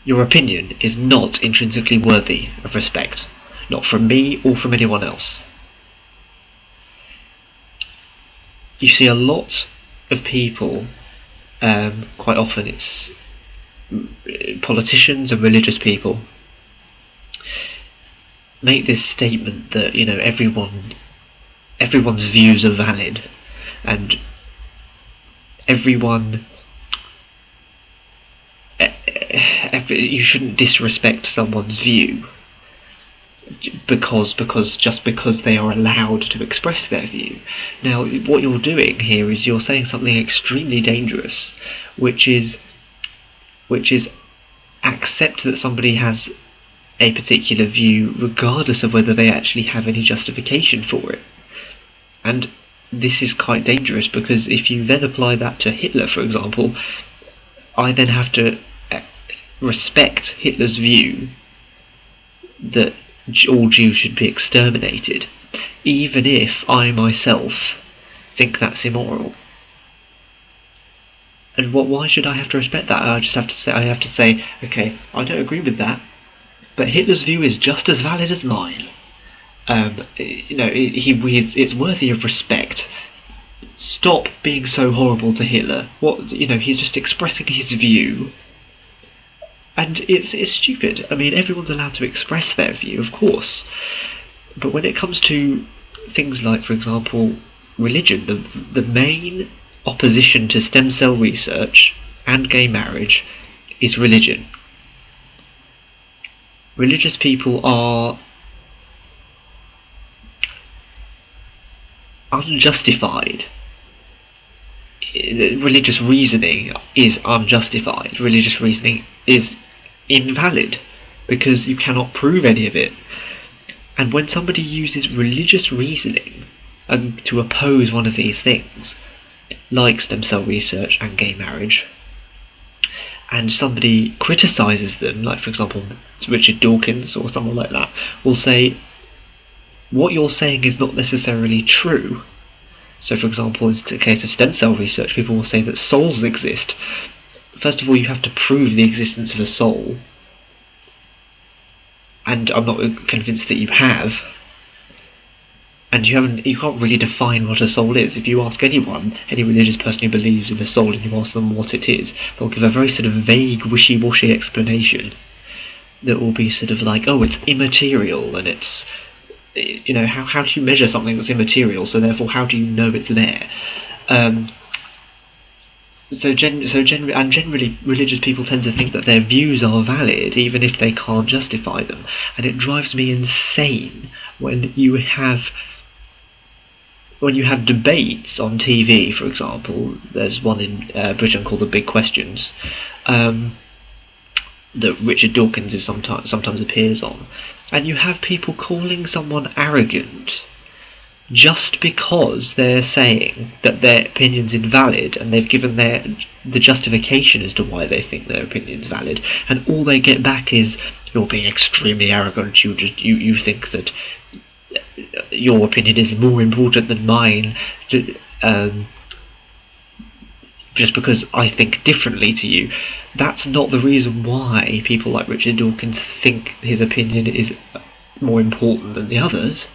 Your opinion is not intrinsically worthy of respect, not from me or from anyone else. You see a lot of people, quite often it's politicians and religious people, make this statement that, you know, everyone's views are valid, and you shouldn't disrespect someone's view because they are allowed to express their view. Now, what you're doing here is you're saying something extremely dangerous, which is accept that somebody has a particular view regardless of whether they actually have any justification for it. And this is quite dangerous, because if you then apply that to Hitler, for example, I then have to respect Hitler's view that all Jews should be exterminated, even if I myself think that's immoral. And why should I have to respect that? I have to say, okay, I don't agree with that, but Hitler's view is just as valid as mine. It's worthy of respect. Stop being so horrible to Hitler. He's just expressing his view, and it's stupid. I mean, everyone's allowed to express their view, of course, but when it comes to things like, for example, religion, the main opposition to stem cell research and gay marriage is religion. Religious people are unjustified. Religious reasoning is unjustified. Religious reasoning is invalid because you cannot prove any of it. And when somebody uses religious reasoning to oppose one of these things, like stem cell research and gay marriage, and somebody criticises them, like for example Richard Dawkins or someone like that, will say, what you're saying is not necessarily true. So for example, in the case of stem cell research, people will say that souls exist. First of all, you have to prove the existence of a soul, and I'm not convinced that you have. And you can't really define what a soul is. If you ask anyone, any religious person who believes in a soul, and you ask them what it is, they'll give a very sort of vague, wishy-washy explanation that will be sort of like, oh, it's immaterial, and it's, how do you measure something that's immaterial, so therefore how do you know it's there? Generally, religious people tend to think that their views are valid even if they can't justify them, and it drives me insane when you have debates on TV, for example. There's one in Britain called The Big Questions that Richard Dawkins is sometimes appears on, and you have people calling someone arrogant just because they're saying that their opinion's invalid, and they've given the justification as to why they think their opinion's valid, and all they get back is, you're being extremely arrogant, you think that your opinion is more important than mine, just because I think differently to you. That's not the reason why people like Richard Dawkins think his opinion is more important than the others.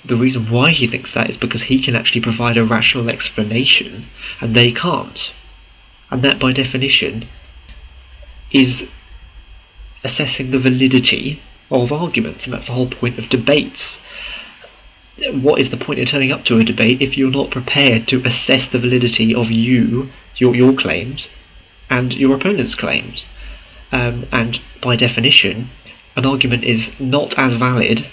The reason why he thinks that is because he can actually provide a rational explanation, and they can't. And that, by definition, is assessing the validity of arguments, and that's the whole point of debates. What is the point of turning up to a debate if you're not prepared to assess the validity of your claims and your opponent's claims? And by definition, an argument is not as valid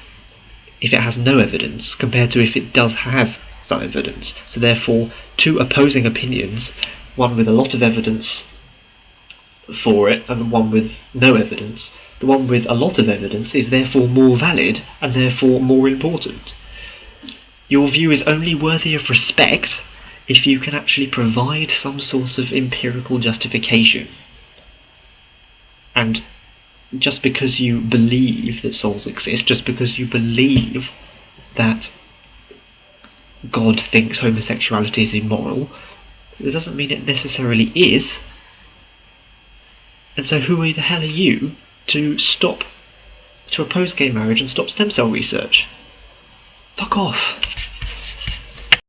if it has no evidence compared to if it does have some evidence. So therefore, two opposing opinions, one with a lot of evidence for it and one with no evidence, the one with a lot of evidence is therefore more valid and therefore more important. Your view is only worthy of respect if you can actually provide some sort of empirical justification. And just because you believe that souls exist, just because you believe that God thinks homosexuality is immoral, it doesn't mean it necessarily is. And so who the hell are you to oppose gay marriage and stop stem cell research? Fuck off.